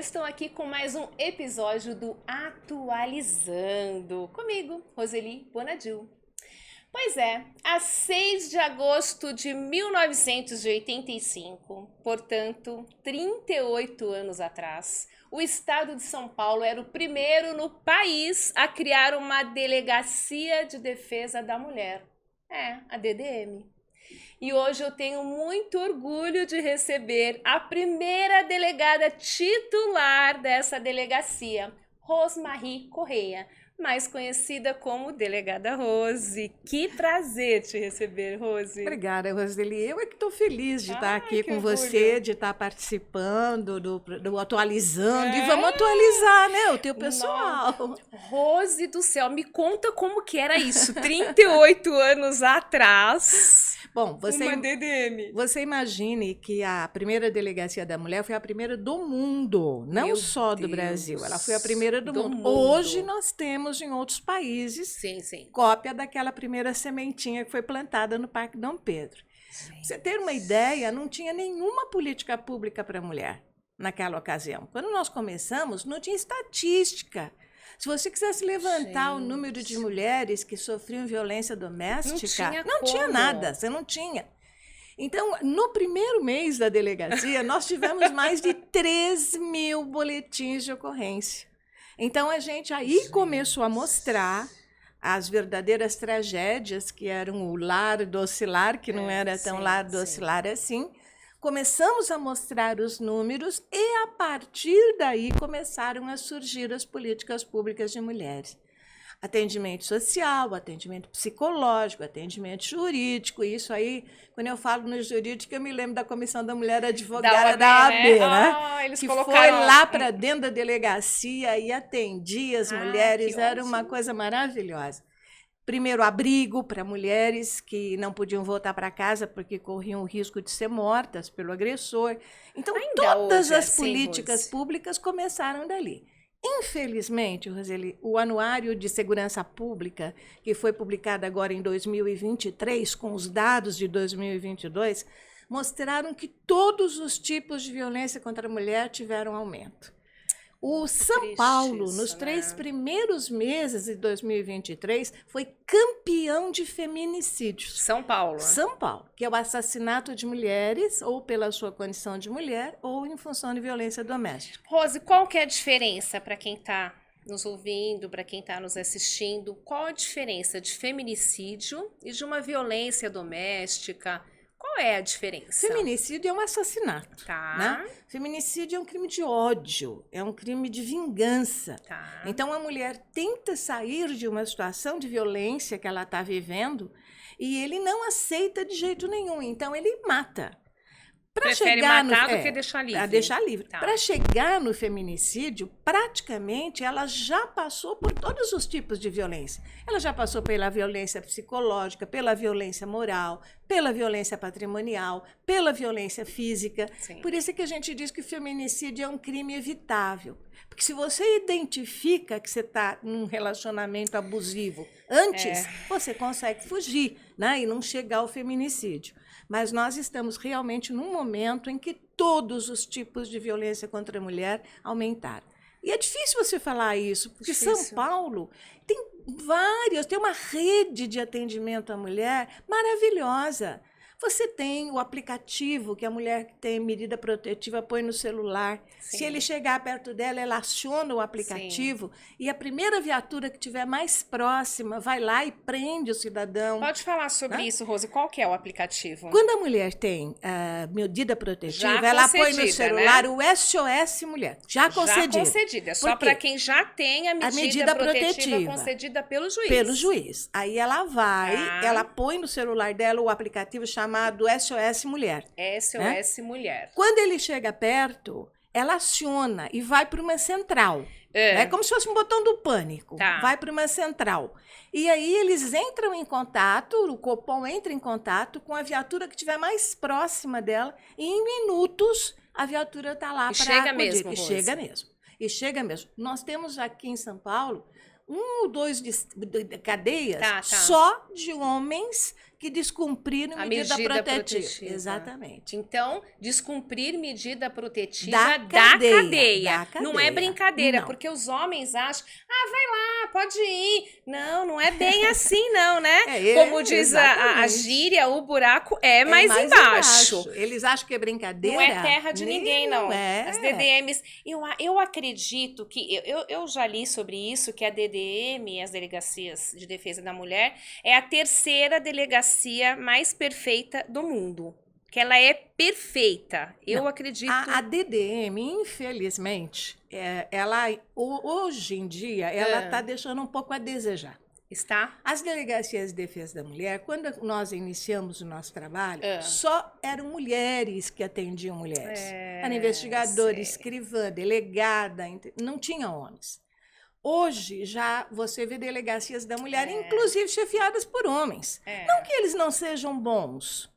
Estou aqui com mais um episódio do Atualizando, comigo, Roseli Bonadil. Pois é, a 6 de agosto de 1985, portanto, 38 anos atrás, o estado de São Paulo era o primeiro no país a criar uma Delegacia de Defesa da Mulher. A DDM. E hoje eu tenho muito orgulho de receber a primeira delegada titular dessa delegacia, Rosmarie Correia, mais conhecida como Delegada Rose. Que prazer te receber, Rose. Obrigada, Roseli. Eu é que estou feliz de estar aqui com orgulho. você, de estar participando do Atualizando. E vamos atualizar, né, o teu pessoal. Rose do céu, me conta como que era isso, 38 anos atrás. Bom, Uma DDM. Você imagine que a primeira Delegacia da Mulher foi a primeira do mundo, não só do Brasil. Ela foi a primeira do mundo. Hoje nós temos em outros países cópia daquela primeira sementinha que foi plantada no Parque Dom Pedro. Pra você ter uma ideia, não tinha nenhuma política pública para a mulher naquela ocasião. Quando nós começamos, não tinha estatística. Se você quisesse levantar o número de mulheres que sofriam violência doméstica, não tinha nada, você não tinha. Então, no primeiro mês da delegacia, nós tivemos mais de 3.000 boletins de ocorrência. Então, a gente aí começou a mostrar as verdadeiras tragédias, que eram o lar docilar, que não era tão lar docilar assim. Começamos a mostrar os números e, a partir daí, começaram a surgir as políticas públicas de mulheres. Atendimento social, atendimento psicológico, atendimento jurídico. Isso aí, quando eu falo no jurídico, eu me lembro da Comissão da Mulher Advogada da OAB, né? Eles que colocaram... foi lá para dentro da delegacia e atendia as mulheres. Era uma coisa maravilhosa. Primeiro, abrigo para mulheres que não podiam voltar para casa porque corriam o risco de ser mortas pelo agressor. Então, todas as políticas públicas começaram dali. Infelizmente, Roseli, o Anuário de Segurança Pública, que foi publicado agora em 2023, com os dados de 2022, mostraram que todos os tipos de violência contra a mulher tiveram aumento. O São Paulo, nos 3 primeiros meses de 2023, foi campeão de feminicídios. São Paulo. São Paulo, que é o assassinato de mulheres, ou pela sua condição de mulher, ou em função de violência doméstica. Rose, qual que é a diferença para quem está nos ouvindo, para quem está nos assistindo? Qual a diferença de feminicídio e de uma violência doméstica? Qual é a diferença? Feminicídio é um assassinato. Né? Feminicídio é um crime de ódio, é um crime de vingança. Então, a mulher tenta sair de uma situação de violência que ela está vivendo e ele não aceita de jeito nenhum. Então, ele mata. Prefere matar do que deixar livre. Deixar livre. Para chegar no feminicídio, praticamente, ela já passou por todos os tipos de violência. Ela já passou pela violência psicológica, pela violência moral, pela violência patrimonial, pela violência física. Por isso é que a gente diz que o feminicídio é um crime evitável. Porque se você identifica que você está num relacionamento abusivo antes, você consegue fugir, né? E não chegar ao feminicídio. Mas nós estamos realmente num momento em que todos os tipos de violência contra a mulher aumentaram. E é difícil você falar isso, porque São Paulo tem uma rede de atendimento à mulher maravilhosa. Você tem o aplicativo que a mulher que tem medida protetiva põe no celular. Se ele chegar perto dela, ela aciona o aplicativo e a primeira viatura que estiver mais próxima vai lá e prende o cidadão. Pode falar sobre isso, Rose. Qual que é o aplicativo? Quando a mulher tem medida protetiva, ela põe no celular, né? O SOS Mulher. Já concedida. Já concedida. É só para quem já tem a medida protetiva concedida pelo juiz. Pelo juiz. Aí ela vai, ela põe no celular dela o aplicativo chamado SOS Mulher. SOS Mulher. Quando ele chega perto, ela aciona e vai para uma central. É como se fosse um botão do pânico. Vai para uma central. E aí eles entram em contato, o Copom entra em contato com a viatura que estiver mais próxima dela e em minutos a viatura está lá para chega acudir. Mesmo, E chega mesmo. Nós temos aqui em São Paulo 1 ou 2 cadeias só de homens que descumprir medida protetiva. Exatamente. Então, descumprir medida protetiva da cadeia. Não é brincadeira, porque os homens acham, vai lá, pode ir. Não é bem assim não, né? Como diz a gíria, o buraco é mais embaixo. Eles acham que é brincadeira. Não é terra de ninguém, não. As DDMs, eu acredito que, eu já li sobre isso, que a DDM, as Delegacias de Defesa da Mulher, é a terceira delegacia mais perfeita do mundo. Que ela é perfeita. Eu acredito... A DDM, infelizmente, ela, hoje em dia, ela está deixando um pouco a desejar. Está? As Delegacias de Defesa da Mulher, quando nós iniciamos o nosso trabalho, só eram mulheres que atendiam mulheres. Era investigadora, escrivã, delegada, não tinha homens. Hoje, já você vê delegacias da mulher, inclusive chefiadas por homens. Não que eles não sejam bons.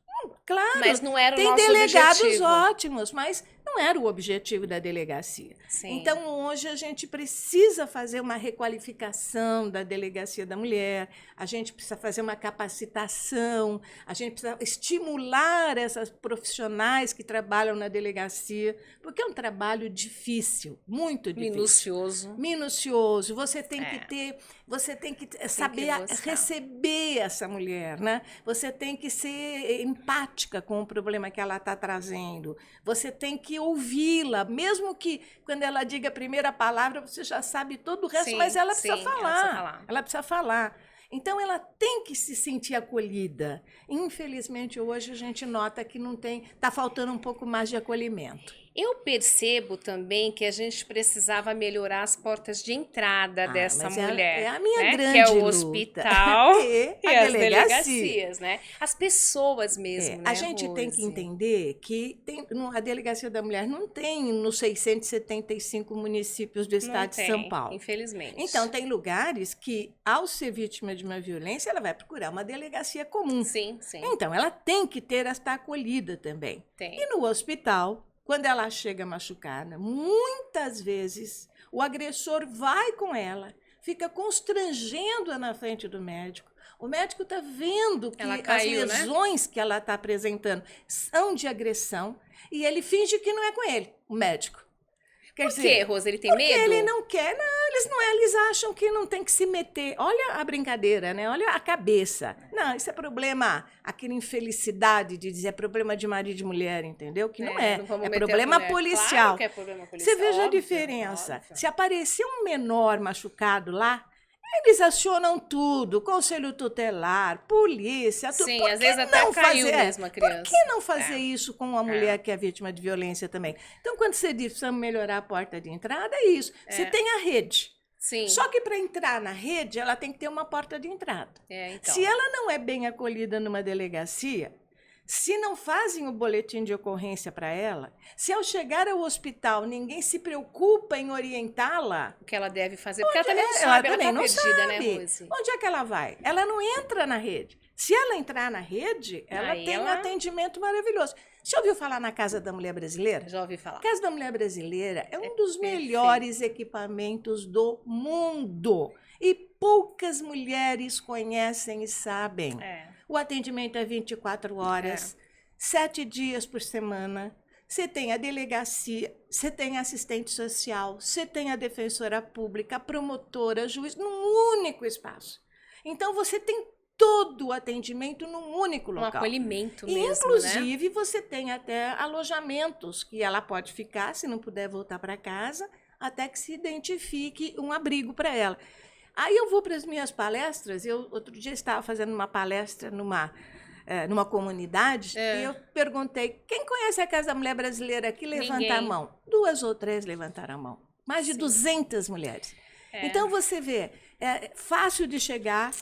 Claro, mas não era o tem nosso delegados objetivo. Ótimos, mas não era o objetivo da delegacia. Sim. Então, hoje, a gente precisa fazer uma requalificação da Delegacia da Mulher, a gente precisa fazer uma capacitação, a gente precisa estimular essas profissionais que trabalham na delegacia, porque é um trabalho difícil, muito difícil. Minucioso. Você tem que ter, você tem que saber receber essa mulher, né? Você tem que ser empática com o problema que ela está trazendo. Você tem que ouvi-la, mesmo que quando ela diga a primeira palavra, você já sabe todo o resto, mas ela precisa falar. Ela precisa falar. Então, ela tem que se sentir acolhida. Infelizmente, hoje a gente nota que não tem, está faltando um pouco mais de acolhimento. Eu percebo também que a gente precisava melhorar as portas de entrada dessa mulher. É a minha grande que é o luta. hospital e as delegacias, né? As pessoas mesmo, né, a gente tem que entender que a Delegacia da Mulher não tem nos 675 municípios do estado de São Paulo. Infelizmente. Então, tem lugares que, ao ser vítima de uma violência, ela vai procurar uma delegacia comum. Sim. Então, ela tem que ter esta acolhida também. E no hospital, quando ela chega machucada, muitas vezes o agressor vai com ela, fica constrangendo-a na frente do médico. O médico está vendo que as lesões que ela está apresentando são de agressão e ele finge que não é com ele, o médico. Por quê, Rosa? Ele tem medo? Porque ele não quer. Eles acham que não tem que se meter. Olha a brincadeira, né? Olha a cabeça. Não, isso é problema, aquela infelicidade de dizer é problema de marido e de mulher, entendeu? Que não é. É problema policial. Claro que é problema policial. Você veja a diferença. Óbvio. Se aparecer um menor machucado lá, eles acionam tudo, conselho tutelar, polícia, tudo. Sim, às vezes até caiu mesmo a criança. Por que não fazer isso com uma mulher que é vítima de violência também? Então, quando você diz que precisa melhorar a porta de entrada, é isso. Você tem a rede. Sim. Só que para entrar na rede, ela tem que ter uma porta de entrada. Então. Se ela não é bem acolhida numa delegacia, se não fazem o boletim de ocorrência para ela, se ao chegar ao hospital ninguém se preocupa em orientá-la... O que ela deve fazer, porque ela também não sabe, ela tá perdida, né, Rose? Onde é que ela vai? Ela não entra na rede. Se ela entrar na rede, ela tem um atendimento maravilhoso. Você ouviu falar na Casa da Mulher Brasileira? Já ouvi falar. A Casa da Mulher Brasileira é um dos melhores equipamentos do mundo. E poucas mulheres conhecem e sabem. O atendimento é 24 horas, 7 dias por semana. Você tem a delegacia, você tem a assistente social, você tem a defensora pública, a promotora, a juiz, num único espaço. Então, você tem todo o atendimento num único local. Um acolhimento mesmo, inclusive, você tem até alojamentos que ela pode ficar, se não puder voltar para casa, até que se identifique um abrigo para ela. Aí eu vou para as minhas palestras, outro dia estava fazendo uma palestra numa comunidade, e eu perguntei, quem conhece a Casa da Mulher Brasileira aqui? Levanta a mão. 2 ou 3 levantaram a mão. Mais de 200 mulheres. Então, você vê, é fácil de chegar,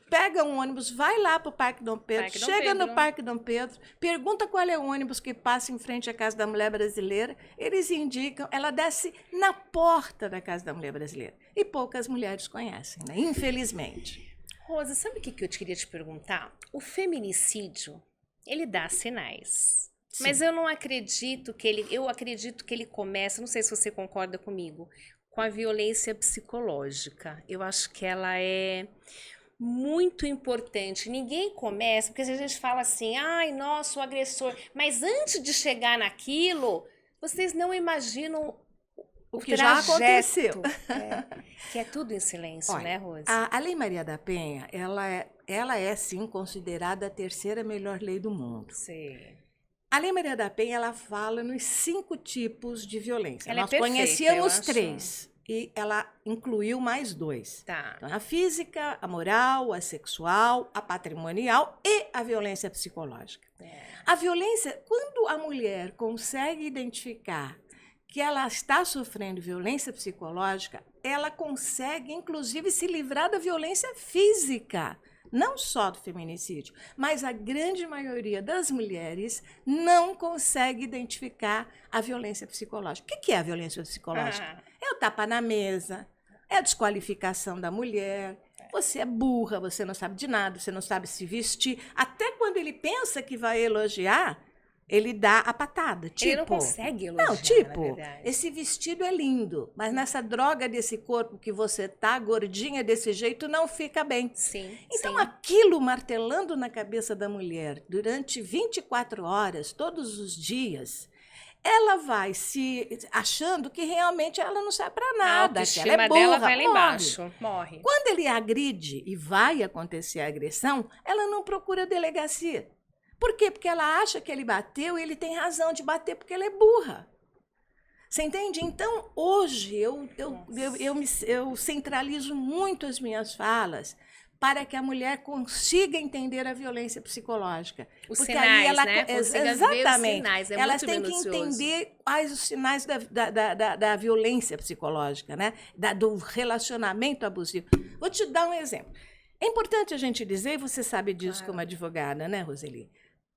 pega um ônibus, vai lá para o Parque Dom Pedro, no Parque Dom Pedro, pergunta qual é o ônibus que passa em frente à Casa da Mulher Brasileira, eles indicam, ela desce na porta da Casa da Mulher Brasileira. E poucas mulheres conhecem, né? Infelizmente. Rosa, sabe o que eu queria te perguntar? O feminicídio, ele dá sinais. Sim. Mas eu não acredito eu acredito que ele começa, não sei se você concorda comigo, com a violência psicológica. Eu acho que ela é muito importante. Ninguém começa, porque a gente fala assim, ai, nossa, o agressor. Mas antes de chegar naquilo, vocês não imaginam o que já aconteceu. Que é tudo em silêncio, olha, né, Rose? A Lei Maria da Penha, ela é, sim, considerada a terceira melhor lei do mundo. Sim. A Lei Maria da Penha, ela fala nos 5 tipos de violência. Ela Nós é perfeita, conhecíamos 3 e ela incluiu mais 2. Tá. Então, a física, a moral, a sexual, a patrimonial e a violência psicológica. A violência, quando a mulher consegue identificar que ela está sofrendo violência psicológica, ela consegue, inclusive, se livrar da violência física. Não só do feminicídio, mas a grande maioria das mulheres não consegue identificar a violência psicológica. O que é a violência psicológica? É o tapa na mesa, é a desqualificação da mulher. Você é burra, você não sabe de nada, você não sabe se vestir. Até quando ele pensa que vai elogiar, ele dá a patada. Tipo, ele não consegue elogiar, não, tipo, esse vestido é lindo, mas nessa droga desse corpo que você tá, gordinha desse jeito, não fica bem. Sim, então, aquilo martelando na cabeça da mulher durante 24 horas, todos os dias, ela vai se achando que realmente ela não serve para nada, que ela é burra, dela vai lá embaixo, morre. Quando ele agride e vai acontecer a agressão, ela não procura delegacia. Por quê? Porque ela acha que ele bateu e ele tem razão de bater porque ela é burra. Você entende? Então, hoje, eu centralizo muito as minhas falas para que a mulher consiga entender a violência psicológica. Os porque sinais, aí ela, né? Exatamente. Sinais, ela tem que entender quais os sinais da violência psicológica, né? Do relacionamento abusivo. Vou te dar um exemplo. É importante a gente dizer, e você sabe disso como advogada, né, Roseli?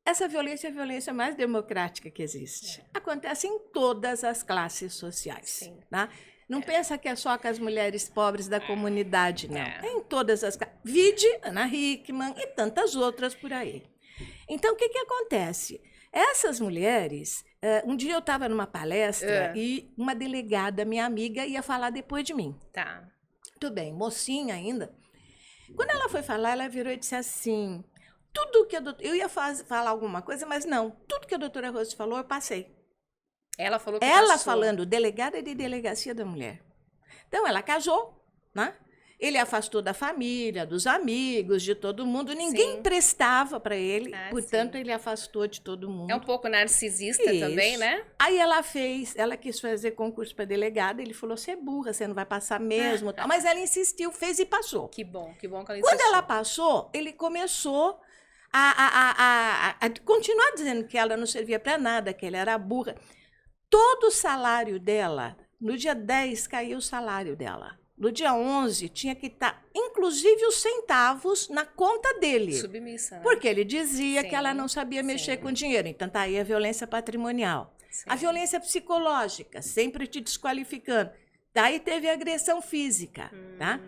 Essa violência é a violência mais democrática que existe. Acontece em todas as classes sociais. Sim. Tá? Não pensa que é só com as mulheres pobres da comunidade, não. É em todas as classes. Vide Ana Hickman e tantas outras por aí. Então, o que acontece? Essas mulheres... um dia eu estava numa palestra e uma delegada, minha amiga, ia falar depois de mim. Tá. Tudo bem, mocinha ainda. Quando ela foi falar, ela virou e disse assim... Tudo que a doutora... Eu ia falar alguma coisa, mas não. Tudo que a doutora Rose falou, eu passei. Ela falou que ela passou. Falando, delegada de delegacia da mulher. Então, ela casou, né? Ele afastou da família, dos amigos, de todo mundo. Ninguém prestava para ele, portanto, ele afastou de todo mundo. É um pouco narcisista também, né? Aí ela quis fazer concurso para delegada, ele falou, você é burra, você não vai passar mesmo. Mas ela insistiu, fez e passou. Que bom que ela insistiu. Quando ela passou, ele começou a continuar dizendo que ela não servia para nada, que ela era burra. Todo o salário dela, no dia 10 caiu o salário dela. No dia 11 tinha que estar, inclusive os centavos, na conta dele. Submissa, né? Porque ele dizia que ela não sabia mexer com dinheiro. Então tá aí a violência patrimonial. A violência psicológica, sempre te desqualificando. Daí teve a agressão física, tá?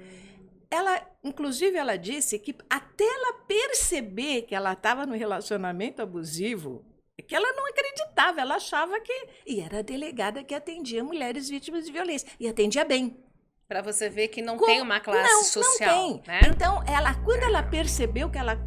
Inclusive, ela disse que até ela perceber que ela estava no relacionamento abusivo, que ela não acreditava, ela achava que... E era a delegada que atendia mulheres vítimas de violência. E atendia bem. Para você ver que não tem uma classe social. Não tem. Né? Então, quando ela percebeu que ela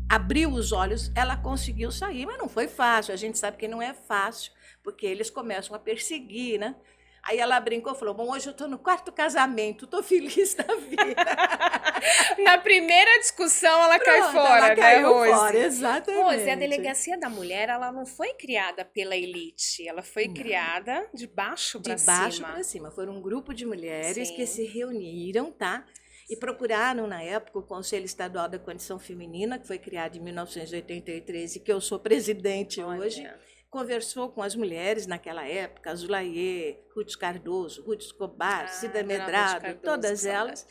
abriu os olhos, ela conseguiu sair. Mas não foi fácil. A gente sabe que não é fácil, porque eles começam a perseguir, né? Aí ela brincou e falou, bom, hoje eu estou no 4º casamento, estou feliz da vida. Na primeira discussão ela cai fora, ela caiu fora, exatamente. Rose, a delegacia da mulher, ela não foi criada pela elite, ela foi criada de baixo para cima. De baixo para cima. Foram um grupo de mulheres que se reuniram, tá? E procuraram, na época, o Conselho Estadual da Condição Feminina, que foi criado em 1983 e que eu sou presidente hoje. Conversou com as mulheres naquela época, Azulaie, Ruth Cardoso, Ruth Escobar, Cida Medrado, Cardoso, todas elas,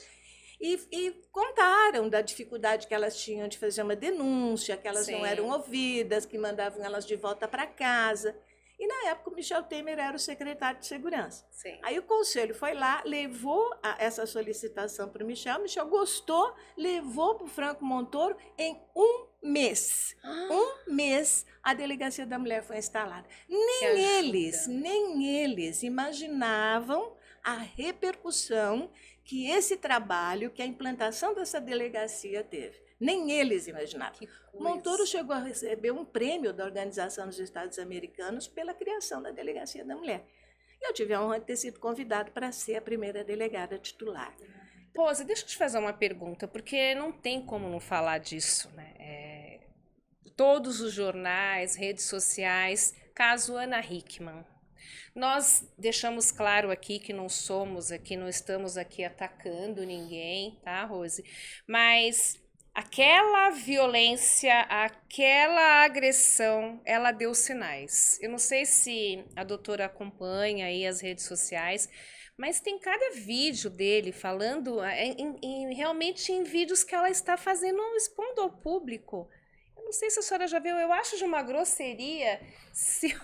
e contaram da dificuldade que elas tinham de fazer uma denúncia, que elas não eram ouvidas, que mandavam elas de volta para casa. E, na época, o Michel Temer era o secretário de Segurança. Aí o Conselho foi lá, levou essa solicitação para o Michel gostou, levou para o Franco Montoro em um mês. Um mês a Delegacia da Mulher foi instalada. Nem eles imaginavam a repercussão que esse trabalho, que a implantação dessa delegacia teve. Nem eles imaginavam. Montoro chegou a receber um prêmio da Organização dos Estados Americanos pela criação da Delegacia da Mulher. Eu tive a honra de ter sido convidado para ser a primeira delegada titular. Rose, deixa eu te fazer uma pergunta, porque não tem como não falar disso, né? Todos os jornais, redes sociais, caso Ana Hickman. Nós deixamos claro aqui que não estamos aqui atacando ninguém, tá, Rose? Mas aquela violência, aquela agressão, ela deu sinais. Eu não sei se a doutora acompanha aí as redes sociais, mas tem cada vídeo dele falando, realmente em vídeos que ela está fazendo, expondo ao público. Eu não sei se a senhora já viu, eu acho de uma grosseria,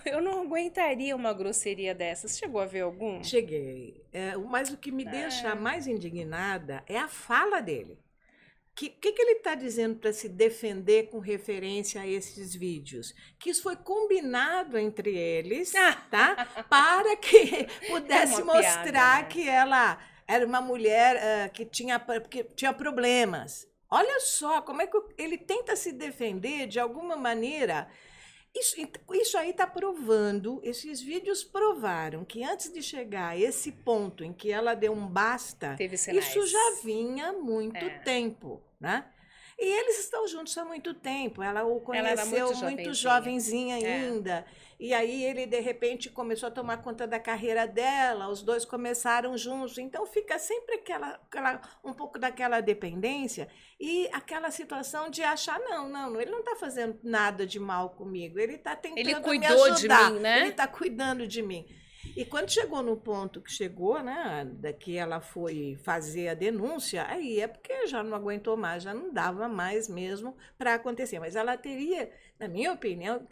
eu não aguentaria uma grosseria dessas. Chegou a ver algum? Cheguei. Mas o que me deixa mais indignada é a fala dele. O que ele está dizendo para se defender com referência a esses vídeos? Que isso foi combinado entre eles, tá? Para que pudesse mostrar piada, né? Que ela era uma mulher que tinha problemas. Olha só como é que ele tenta se defender de alguma maneira. Isso aí está provando, esses vídeos provaram que antes de chegar a esse ponto em que ela deu um basta, isso já vinha há muito tempo, né? E eles estão juntos há muito tempo. Ela o conheceu muito jovenzinha ainda. E aí ele, de repente, começou a tomar conta da carreira dela. Os dois começaram juntos. Então, fica sempre um pouco daquela dependência e aquela situação de achar, não, ele não está fazendo nada de mal comigo. Ele está tentando me ajudar. Ele cuidou de mim, né? Ele está cuidando de mim. E quando chegou no ponto que chegou, né, que ela foi fazer a denúncia, aí é porque já não aguentou mais, já não dava mais mesmo para acontecer. Mas ela teria, na minha opinião,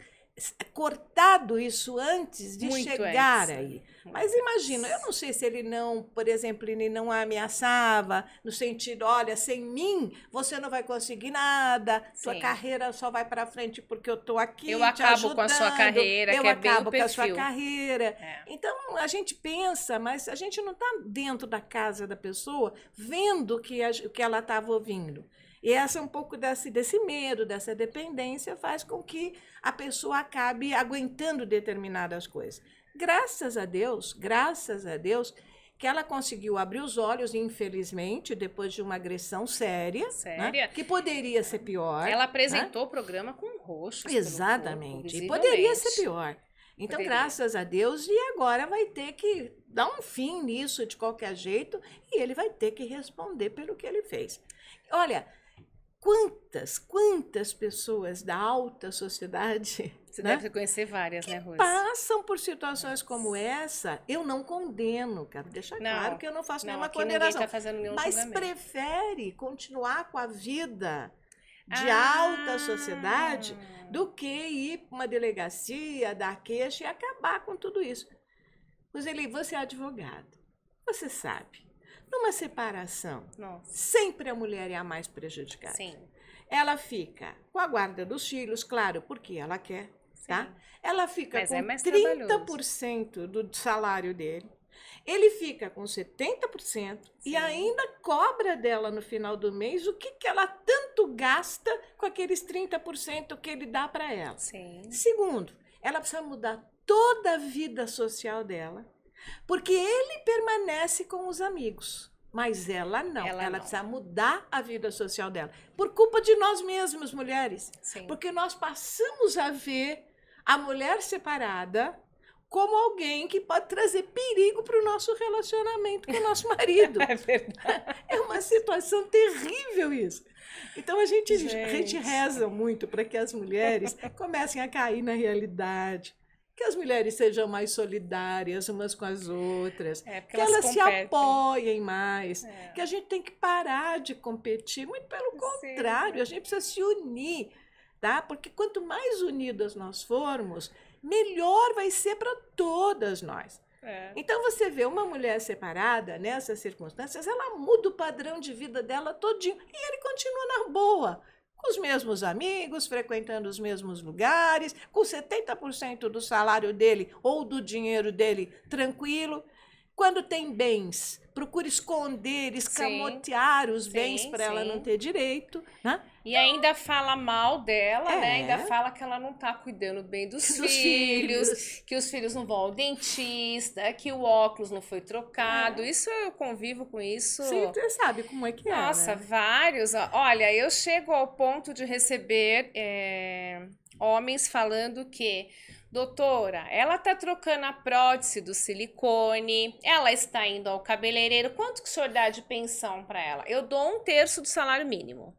cortado isso antes de chegar aí. Mas imagina, eu não sei se ele não, por exemplo, ele não a ameaçava, no sentido, olha, sem mim você não vai conseguir nada, sua carreira só vai para frente porque eu estou aqui eu acabo com a sua carreira, eu acabo com a sua carreira. Então, a gente pensa, mas a gente não está dentro da casa da pessoa vendo o que ela estava ouvindo. E essa um pouco desse medo, dessa dependência, faz com que a pessoa acabe aguentando determinadas coisas. Graças a Deus, que ela conseguiu abrir os olhos, infelizmente, depois de uma agressão séria. Né? Que poderia ser pior. Ela apresentou o programa com roxos. Exatamente, e poderia ser pior. Então, graças a Deus, e agora vai ter que dar um fim nisso de qualquer jeito, e ele vai ter que responder pelo que ele fez. Olha, quantas pessoas da alta sociedade... Você deve conhecer várias, né, Rose? Passam por situações como essa. Eu não condeno, quero deixar claro que eu não faço nenhuma condenação. Tá fazendo nenhum mas julgamento. Prefere continuar com a vida de alta sociedade do que ir para uma delegacia, dar queixa e acabar com tudo isso. Roseli, você é advogado, você sabe. Numa separação, sempre a mulher é a mais prejudicada. Sim. Ela fica com a guarda dos filhos, claro, porque ela quer, tá? Ela fica com 30% do salário dele. Ele fica com 70% e ainda cobra dela no final do mês o que ela tanto gasta com aqueles 30% que ele dá para ela. Sim. Segundo, ela precisa mudar toda a vida social dela, porque ele permanece com os amigos, mas ela não. Ela precisa mudar a vida social dela. Por culpa de nós mesmos, mulheres. Sim. Porque nós passamos a ver a mulher separada como alguém que pode trazer perigo para o nosso relacionamento com o nosso marido. É verdade. É uma situação terrível isso. Então, a gente reza muito para que as mulheres comecem a cair na realidade, que as mulheres sejam mais solidárias umas com as outras, que elas se apoiem mais, que a gente tem que parar de competir, muito pelo contrário, a gente precisa se unir, tá? Porque quanto mais unidas nós formos, melhor vai ser para todas nós. Então, você vê uma mulher separada, nessas circunstâncias, ela muda o padrão de vida dela todinho, e ele continua na boa, com os mesmos amigos, frequentando os mesmos lugares, com 70% do salário dele ou do dinheiro dele tranquilo. Quando tem bens, procura esconder, escamotear os bens para ela não ter direito, né? E ainda fala mal dela, né? Ainda fala que ela não tá cuidando bem dos filhos, que os filhos não vão ao dentista, que o óculos não foi trocado. Isso eu convivo com isso. Sim, você sabe como é que é, Nossa, né? vários. Olha, eu chego ao ponto de receber homens falando que, doutora, ela tá trocando a prótese do silicone, ela está indo ao cabeleireiro, quanto que o senhor dá de pensão para ela? Eu dou 1/3 do salário mínimo.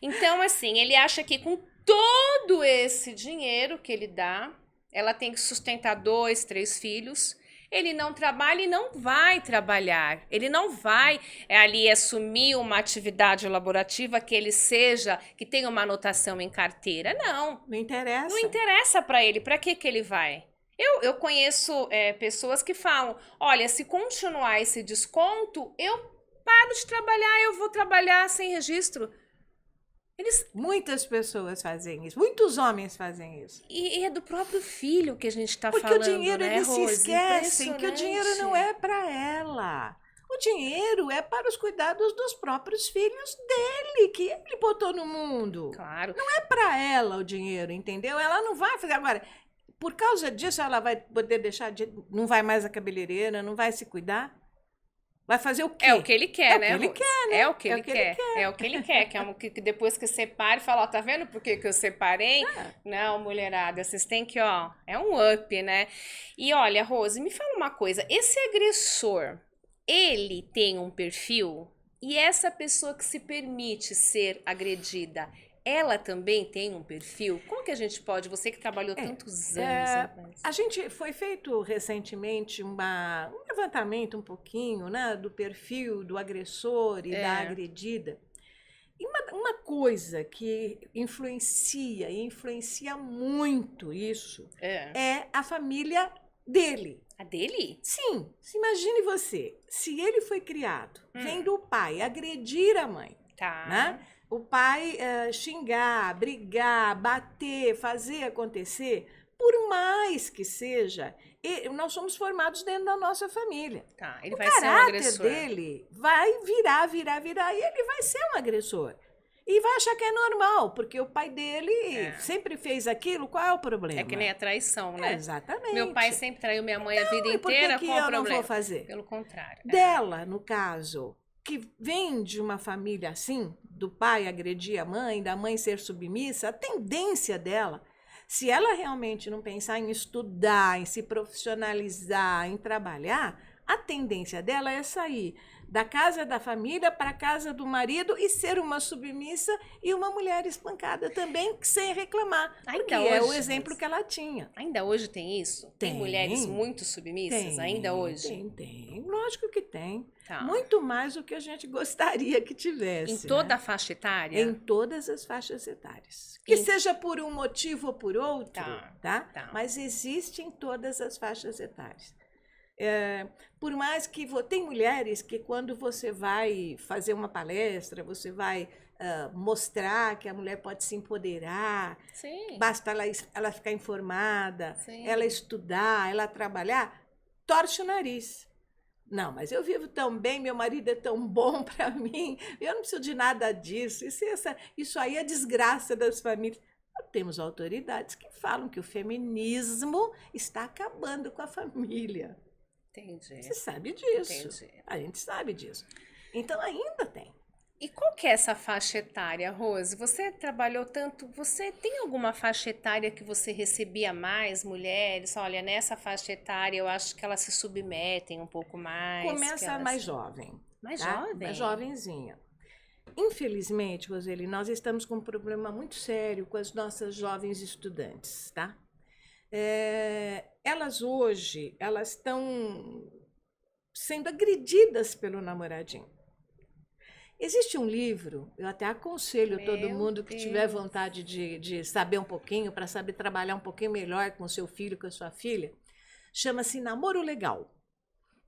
Então, assim, ele acha que com todo esse dinheiro que ele dá, ela tem que sustentar 2, 3 filhos. Ele não trabalha e não vai trabalhar. Ele não vai ali assumir uma atividade laborativa que tenha uma anotação em carteira. Não. Não interessa. Não interessa para ele. Para que ele vai? Eu conheço pessoas que falam, olha, se continuar esse desconto, eu paro de trabalhar, eu vou trabalhar sem registro. Muitas pessoas fazem isso, muitos homens fazem isso. E é do próprio filho que a gente está falando, porque o dinheiro, né, eles Rose? se esquecem que o dinheiro não é para ela. O dinheiro é para os cuidados dos próprios filhos dele, que ele botou no mundo. Claro. Não é para ela o dinheiro, entendeu? Ela não vai fazer agora. Por causa disso, ela vai poder não vai mais à cabeleireira, não vai se cuidar? Vai fazer o quê? É o que ele quer, né? É o que ele quer, né? É o que ele quer. É o que ele quer. Que depois que separe, fala, ó, tá vendo por que eu separei? Não, mulherada, vocês têm que, ó, é um up, né? E olha, Rose, me fala uma coisa. Esse agressor, ele tem um perfil? E essa pessoa que se permite ser agredida, ela também tem um perfil? Como que a gente pode, você que trabalhou tantos anos... A gente foi feito recentemente um levantamento um pouquinho, né, do perfil do agressor e da agredida. E uma coisa que influencia muito isso, é a família dele. A dele? Sim. Imagine você, se ele foi criado vendo o pai agredir a mãe, né? O pai xingar, brigar, bater, fazer acontecer, por mais que seja, nós somos formados dentro da nossa família. Ele vai ser um agressor. O caráter dele vai virar, e ele vai ser um agressor. E vai achar que é normal, porque o pai dele sempre fez aquilo, qual é o problema? É que nem a traição, né? Exatamente. Meu pai sempre traiu minha mãe a vida inteira, qual o problema? Não vou fazer? Pelo contrário. Dela, no caso, que vem de uma família assim, do pai agredir a mãe, da mãe ser submissa, a tendência dela, se ela realmente não pensar em estudar, em se profissionalizar, em trabalhar, a tendência dela é sair da casa da família para a casa do marido e ser uma submissa e uma mulher espancada também, sem reclamar. Porque é o exemplo que ela tinha. Ainda hoje tem isso? Tem mulheres muito submissas ainda hoje? Tem. Lógico que tem. Muito mais do que a gente gostaria que tivesse. Em toda a faixa etária? Em todas as faixas etárias. Que seja por um motivo ou por outro, tá? Mas existe em todas as faixas etárias. Por mais que tem mulheres que quando você vai fazer uma palestra, você vai mostrar que a mulher pode se empoderar, basta ela ficar informada, ela estudar, ela trabalhar, torce o nariz. Não, mas eu vivo tão bem, meu marido é tão bom para mim, eu não preciso de nada disso. Isso aí é desgraça das famílias. Temos autoridades que falam que o feminismo está acabando com a família. Entendi. Você sabe disso. Entendi. A gente sabe disso. Então, ainda tem. E qual que é essa faixa etária, Rose? Você trabalhou tanto, você tem alguma faixa etária que você recebia mais mulheres? Olha, nessa faixa etária eu acho que elas se submetem um pouco mais. Começa mais jovem. Mais jovem? Mais jovenzinha. Infelizmente, Roseli, nós estamos com um problema muito sério com as nossas jovens estudantes, tá? Elas hoje, elas estão sendo agredidas pelo namoradinho. Existe um livro, eu até aconselho todo mundo que tiver vontade de saber um pouquinho, para saber trabalhar um pouquinho melhor com o seu filho, com a sua filha, chama-se Namoro Legal.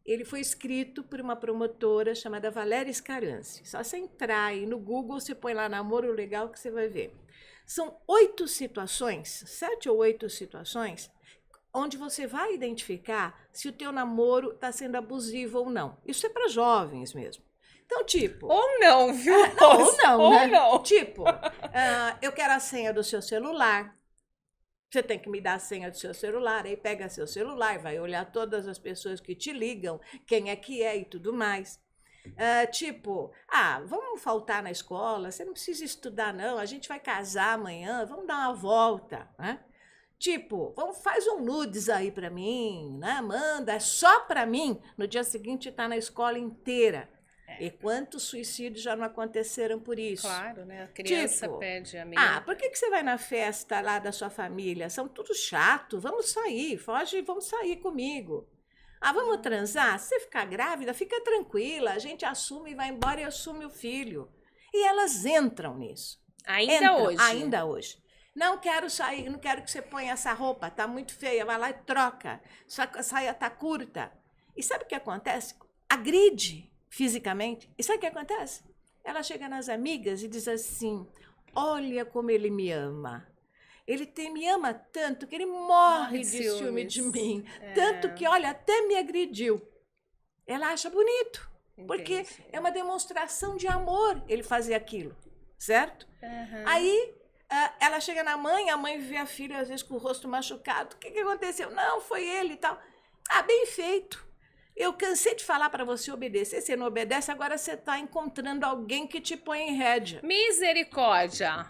Ele foi escrito por uma promotora chamada Valéria Scaranci. Só você entrar aí no Google, você põe lá Namoro Legal que você vai ver. São 8 situações, 7 ou 8 situações, onde você vai identificar se o teu namoro está sendo abusivo ou não. Isso é para jovens mesmo. Então, tipo... Ou não, viu? Não, ou não, ou né? Não. Tipo, eu quero a senha do seu celular. Você tem que me dar a senha do seu celular. Aí pega seu celular, vai olhar todas as pessoas que te ligam, quem é que é e tudo mais. Tipo, vamos faltar na escola, você não precisa estudar não, a gente vai casar amanhã, vamos dar uma volta, né? Tipo, faz um nudes aí pra mim, né? Manda, é só pra mim. No dia seguinte tá na escola inteira. E quantos suicídios já não aconteceram por isso? Claro, né? A criança tipo, pede a minha... por que você vai na festa lá da sua família? São tudo chato, vamos sair, foge, vamos sair comigo. Vamos transar? Se você ficar grávida, fica tranquila, a gente assume e vai embora e assume o filho. E elas entram nisso. Ainda hoje. Não quero sair, não quero que você ponha essa roupa, tá muito feia, vai lá e troca. A saia tá curta. E sabe o que acontece? Agride fisicamente. E sabe o que acontece? Ela chega nas amigas e diz assim, olha como ele me ama. Ele me ama tanto que ele morre de ciúme de mim. Tanto que, olha, até me agrediu. Ela acha bonito. Porque é uma demonstração de amor ele fazer aquilo. Certo? Aí, ela chega na mãe, a mãe vê a filha, às vezes, com o rosto machucado. O que aconteceu? Não, foi ele e tal. Bem feito. Eu cansei de falar para você obedecer. Você não obedece, agora você está encontrando alguém que te põe em rédea. Misericórdia.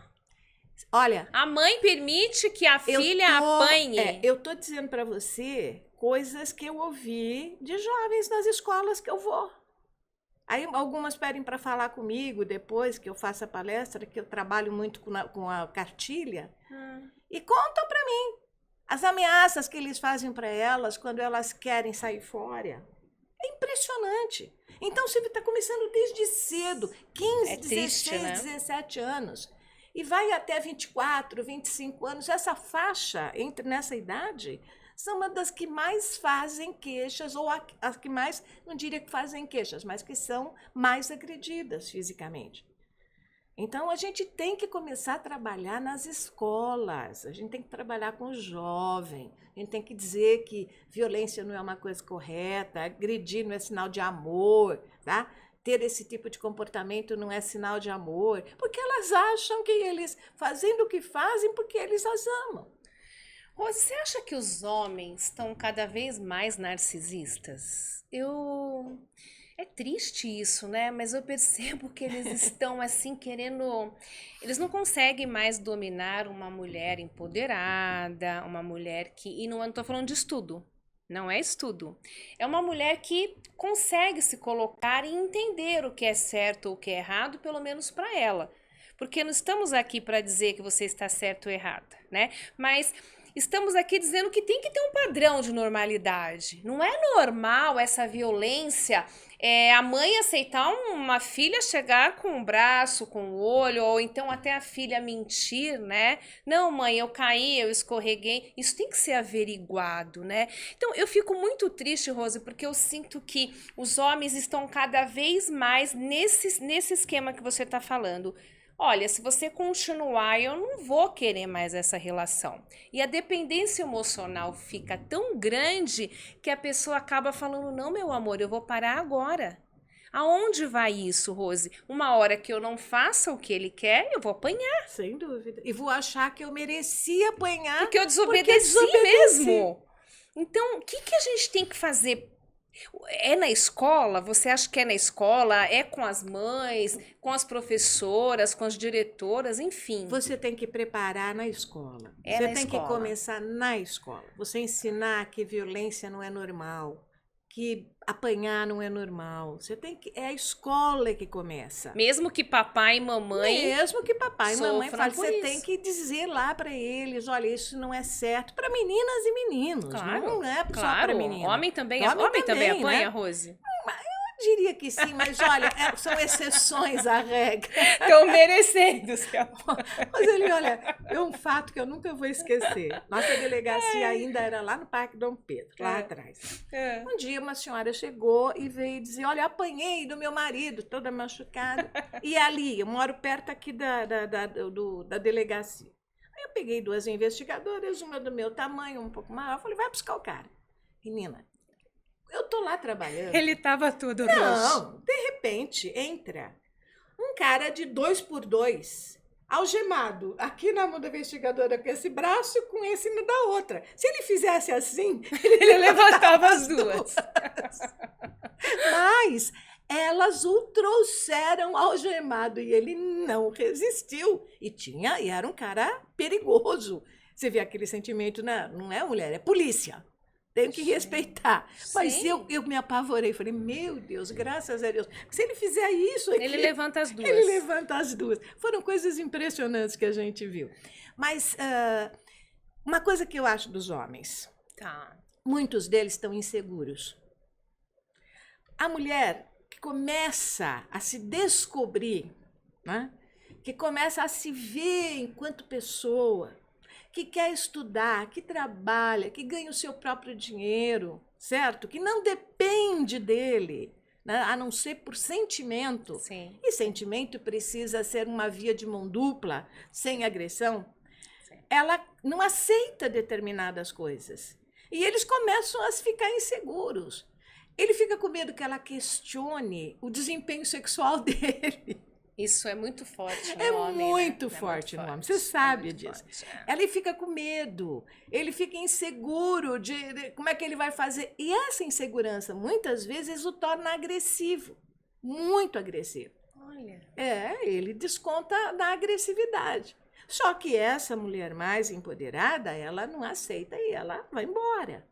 Olha, a mãe permite que a filha apanhe. Eu tô dizendo para você coisas que eu ouvi de jovens nas escolas que eu vou. Aí algumas pedem para falar comigo depois que eu faço a palestra, que eu trabalho muito com a cartilha, e contam para mim as ameaças que eles fazem para elas quando elas querem sair fora. É impressionante. Então você está começando desde cedo, 15, 16, né? 17 anos. E vai até 24, 25 anos. Essa faixa, nessa idade, são uma das que mais fazem queixas, ou as que mais, não diria que fazem queixas, mas que são mais agredidas fisicamente. Então, a gente tem que começar a trabalhar nas escolas, a gente tem que trabalhar com o jovem, a gente tem que dizer que violência não é uma coisa correta, agredir não é sinal de amor, tá? Ter esse tipo de comportamento não é sinal de amor, porque elas acham que eles fazendo o que fazem porque eles as amam. Você acha que os homens estão cada vez mais narcisistas? É triste isso, né? Mas eu percebo que eles estão assim querendo... Eles não conseguem mais dominar uma mulher empoderada, uma mulher que... E não estou falando de estudo. Não é estudo. É uma mulher que consegue se colocar e entender o que é certo ou o que é errado, pelo menos para ela. Porque não estamos aqui para dizer que você está certo ou errada, né? Mas estamos aqui dizendo que tem que ter um padrão de normalidade. Não é normal essa violência, a mãe aceitar uma filha chegar com o braço, com o olho, ou então até a filha mentir, né? Não, mãe, eu caí, eu escorreguei. Isso tem que ser averiguado, né? Então, eu fico muito triste, Rose, porque eu sinto que os homens estão cada vez mais nesse esquema que você está falando. Olha, se você continuar, eu não vou querer mais essa relação. E a dependência emocional fica tão grande que a pessoa acaba falando, não, meu amor, eu vou parar agora. Aonde vai isso, Rose? Uma hora que eu não faça o que ele quer, eu vou apanhar. Sem dúvida. E vou achar que eu merecia apanhar. Porque eu desobedeci mesmo. Então, o que a gente tem que fazer? É na escola? Você acha que é na escola? É com as mães, com as professoras, com as diretoras, enfim? Você tem que preparar na escola. Você tem que começar na escola. Você ensinar que violência não é normal, que apanhar não é normal. Você tem que... É a escola que começa. Mesmo que papai e mamãe... Mesmo que papai e mamãe falem, você tem que dizer lá para eles, olha, isso não é certo. Para meninas e meninos, claro, não é só para meninos. Homem também apanha, né? Rose? Eu diria que sim, mas olha, são exceções à regra. Estão merecendo, seu amor. Mas ele, olha, é um fato que eu nunca vou esquecer. Nossa delegacia ainda era lá no Parque Dom Pedro, lá atrás. Um dia uma senhora chegou e veio dizer, olha, apanhei do meu marido, toda machucada. E ali, eu moro perto aqui da delegacia. Aí eu peguei 2 investigadoras, uma do meu tamanho, um pouco maior, falei, vai buscar o cara. Menina, eu tô lá trabalhando. Ele tava tudo roxo. Não, de repente, entra um cara de 2x2, algemado, aqui na mão da investigadora com esse braço e com esse no da outra. Se ele fizesse assim, ele levantava as duas. Mas elas o trouxeram algemado e ele não resistiu. E era um cara perigoso. Você vê aquele sentimento, né? Não é mulher, é polícia. Tem que respeitar. Sim. Mas eu me apavorei. Falei, meu Deus, graças a Deus. Se ele fizer isso aqui... Ele levanta as duas. Ele levanta as duas. Foram coisas impressionantes que a gente viu. Mas uma coisa que eu acho dos homens. Tá. Muitos deles estão inseguros. A mulher que começa a se descobrir, né? Que começa a se ver enquanto pessoa, que quer estudar, que trabalha, que ganha o seu próprio dinheiro, certo? Que não depende dele, né? A não ser por sentimento. Sim. E sentimento precisa ser uma via de mão dupla, sem agressão. Sim. Ela não aceita determinadas coisas. E eles começam a ficar inseguros. Ele fica com medo que ela questione o desempenho sexual dele. Isso é muito forte no homem. É muito forte no homem. Você sabe disso. Ela fica com medo. Ele fica inseguro de como é que ele vai fazer. E essa insegurança, muitas vezes, o torna agressivo. Muito agressivo. Olha. Ele desconta na agressividade. Só que essa mulher mais empoderada, ela não aceita e ela vai embora.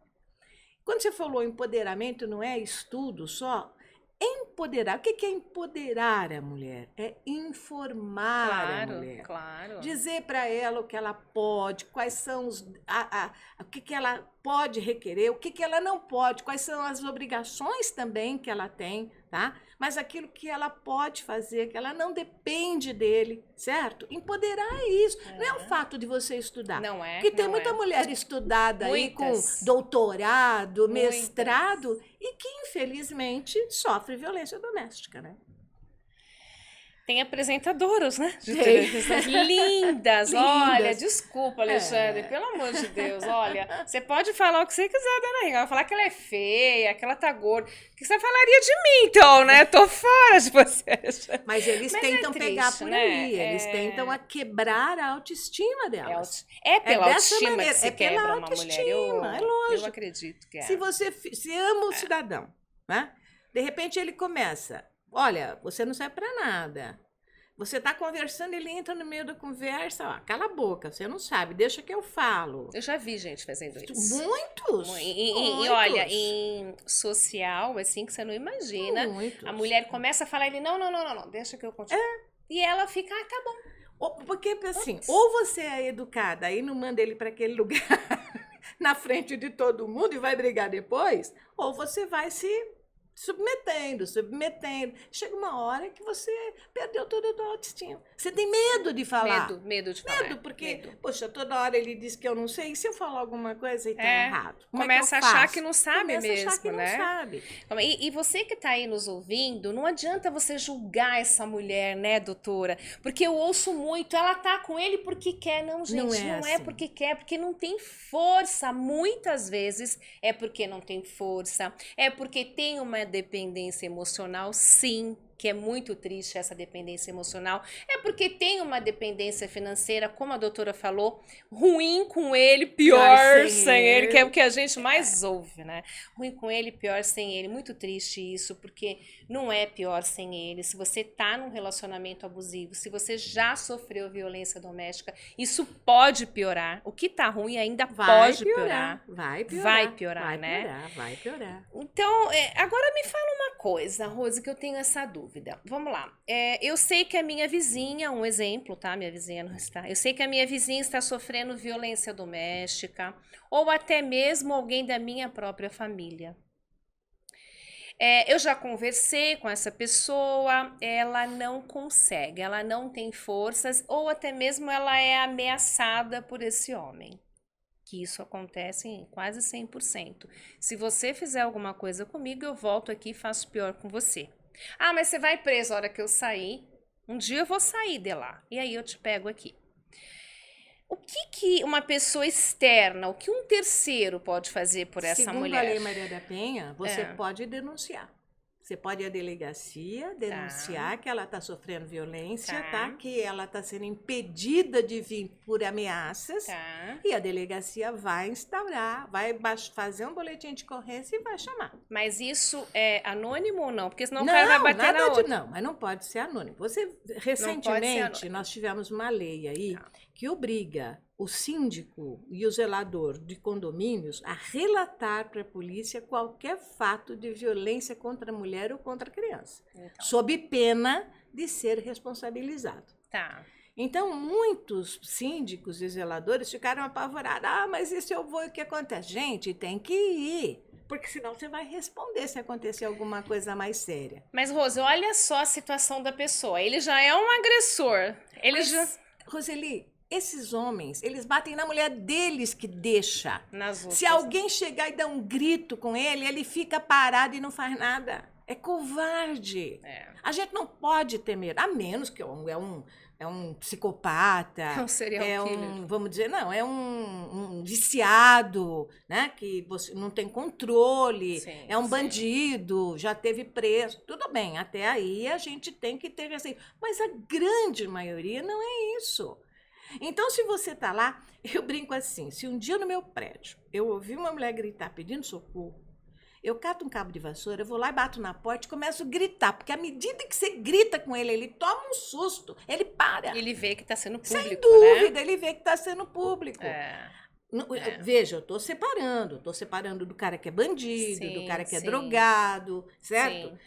Quando você falou empoderamento, não é estudo só. Empoderar. O que é empoderar a mulher? É informar a mulher. Claro. Dizer para ela o que ela pode, quais são o que ela pode requerer, o que ela não pode, quais são as obrigações também que ela tem, tá? Mas aquilo que ela pode fazer, que ela não depende dele, certo? Empoderar é isso. Não é o fato de você estudar. Não é. Porque tem muita mulher estudada aí com doutorado, mestrado, e que, infelizmente, sofre violência doméstica, né? Tem apresentadoras, né? De televisão. Lindas, olha, desculpa, Alexandre, pelo amor de Deus, olha, você pode falar o que você quiser, Dona Ringa, falar que ela é feia, que ela tá gorda, o que você falaria de mim, então, né? Tô fora de você. Mas eles tentam pegar por aí, eles tentam quebrar a autoestima delas. É pela autoestima maneira, que se quebra uma mulher, é lógico. Eu acredito que é. Se você se ama o cidadão, né? De repente ele começa... Olha, você não serve para nada. Você está conversando, ele entra no meio da conversa, ó, cala a boca, você não sabe, deixa que eu falo. Eu já vi gente fazendo isso. Muitos! E olha, em social, assim, que você não imagina, a mulher começa a falar, ele, não, deixa que eu continue. E ela fica, tá bom. Porque, assim, ou você é educada, aí não manda ele para aquele lugar na frente de todo mundo e vai brigar depois, ou você vai se... submetendo. Chega uma hora que você perdeu toda a tua autoestima. Você tem medo de falar. Medo de falar. Porque, poxa, toda hora ele diz que eu não sei. E se eu falar alguma coisa e tá errado? Começa a achar que não sabe mesmo, Começa a achar que não sabe. E você que tá aí nos ouvindo, não adianta você julgar essa mulher, né, doutora? Porque eu ouço muito, ela tá com ele porque quer. Não, gente, não é porque quer, porque não tem força. Muitas vezes é porque não tem força, é porque tem uma dependência emocional, sim, que é muito triste essa dependência emocional, é porque tem uma dependência financeira, como a doutora falou, ruim com ele, pior sem ele, que é o que a gente mais ouve, né? Ruim com ele, pior sem ele. Muito triste isso, porque não é pior sem ele. Se você tá num relacionamento abusivo, se você já sofreu violência doméstica, isso pode piorar. O que tá ruim ainda pode piorar. Vai piorar, né? Vai piorar. Então, agora me fala uma coisa, Rose, que eu tenho essa dúvida. Vamos lá. Eu sei que a minha vizinha, um exemplo, tá? Minha vizinha não está. Eu sei que a minha vizinha está sofrendo violência doméstica, ou até mesmo alguém da minha própria família. Eu já conversei com essa pessoa, ela não consegue, ela não tem forças, ou até mesmo ela é ameaçada por esse homem. Que isso acontece em quase 100%. Se você fizer alguma coisa comigo, eu volto aqui e faço pior com você. Ah, mas você vai preso a hora que eu sair. Um dia eu vou sair de lá. E aí eu te pego aqui. O que uma pessoa externa, o que um terceiro pode fazer por essa mulher? Segundo a Lei Maria da Penha, você pode denunciar. Você pode ir à delegacia denunciar que ela está sofrendo violência, que ela está sendo impedida de vir por ameaças. E a delegacia vai instaurar, vai fazer um boletim de ocorrência e vai chamar. Mas isso é anônimo ou não? Porque senão o cara vai bater na outra. Não, mas não pode ser anônimo. Recentemente, nós tivemos uma lei aí que obriga o síndico e o zelador de condomínios a relatar para a polícia qualquer fato de violência contra a mulher ou contra a criança, sob pena de ser responsabilizado. Então, muitos síndicos e zeladores ficaram apavorados. Mas e se eu vou, o que acontece? Gente, tem que ir, porque senão você vai responder se acontecer alguma coisa mais séria. Mas, Rose, olha só a situação da pessoa. Ele já é um agressor. Roseli, esses homens, eles batem na mulher deles que deixa. Se alguém chegar e dar um grito com ele, ele fica parado e não faz nada. É covarde. A gente não pode ter medo, a menos que é um psicopata. É um serial killer. Vamos dizer, não, é um viciado, né? Que você não tem controle, é um bandido, já teve preso. Tudo bem, até aí a gente tem que ter assim. Mas a grande maioria não é isso. Então, se você tá lá, eu brinco assim, se um dia no meu prédio eu ouvir uma mulher gritar pedindo socorro, eu cato um cabo de vassoura, eu vou lá e bato na porta e começo a gritar, porque à medida que você grita com ele toma um susto, ele para. Ele vê que está sendo público, sem dúvida, ele vê que está sendo público. Veja, eu tô separando do cara que é bandido, do cara que é drogado, certo?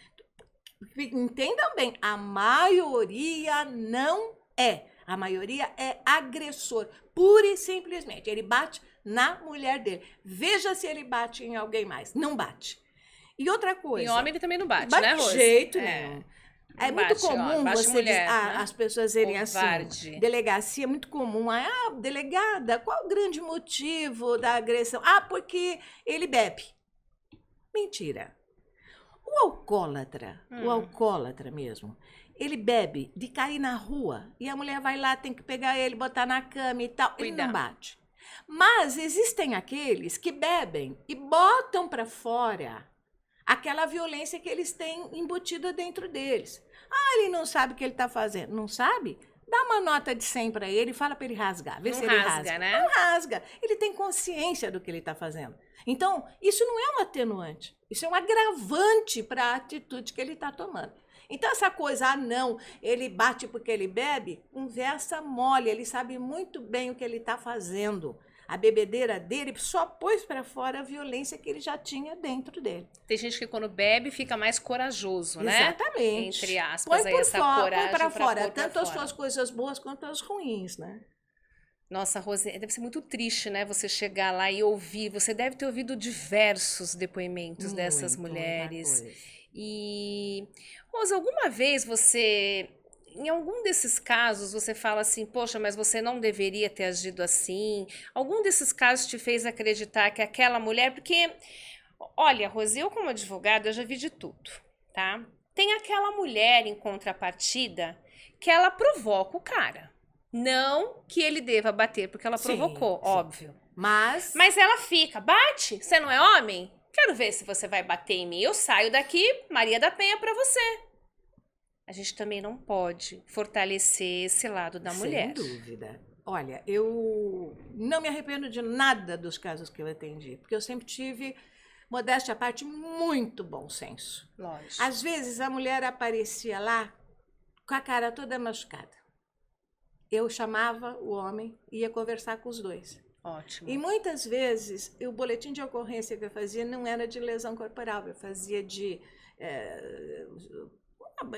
Entendam bem, a maioria não é. A maioria é agressor, pura e simplesmente. Ele bate na mulher dele. Veja se ele bate em alguém mais. Não bate. E outra coisa... Em homem ele também não bate, né, Rose? De jeito nenhum. É muito comum as pessoas verem assim, delegacia, é muito comum. Delegada, qual o grande motivo da agressão? Porque ele bebe. Mentira. O alcoólatra mesmo, ele bebe de cair na rua e a mulher vai lá, tem que pegar ele, botar na cama e tal. Ele não bate. Mas existem aqueles que bebem e botam para fora aquela violência que eles têm embutida dentro deles. Ele não sabe o que ele está fazendo. Não sabe? Dá uma nota de 100 para ele e fala para ele rasgar. Vê se ele rasga. Né? Não rasga. Ele tem consciência do que ele está fazendo. Então, isso não é um atenuante. Isso é um agravante para a atitude que ele está tomando. Então, essa coisa, não, ele bate porque ele bebe, conversa mole. Ele sabe muito bem o que ele está fazendo. A bebedeira dele só pôs para fora a violência que ele já tinha dentro dele. Tem gente que quando bebe fica mais corajoso, né? Exatamente. Entre aspas, põe para fora, tanto as suas coisas boas quanto as ruins, né? Nossa, Rose, deve ser muito triste, né? Você chegar lá e ouvir. Você deve ter ouvido diversos depoimentos dessas mulheres. E, Rose, alguma vez você... Em algum desses casos, você fala assim, poxa, mas você não deveria ter agido assim? Algum desses casos te fez acreditar que aquela mulher... Porque, olha, Rose, eu como advogada, eu já vi de tudo, tá? Tem aquela mulher em contrapartida que ela provoca o cara. Não que ele deva bater, porque ela provocou, óbvio. Mas ela fica, bate, você não é homem? Quero ver se você vai bater em mim. Eu saio daqui, Maria da Penha, pra você. A gente também não pode fortalecer esse lado da mulher. Sem dúvida. Olha, eu não me arrependo de nada dos casos que eu atendi, porque eu sempre tive, modéstia à parte, muito bom senso. Lógico. Às vezes a mulher aparecia lá com a cara toda machucada. Eu chamava o homem e ia conversar com os dois. Ótimo. E muitas vezes o boletim de ocorrência que eu fazia não era de lesão corporal, eu fazia de...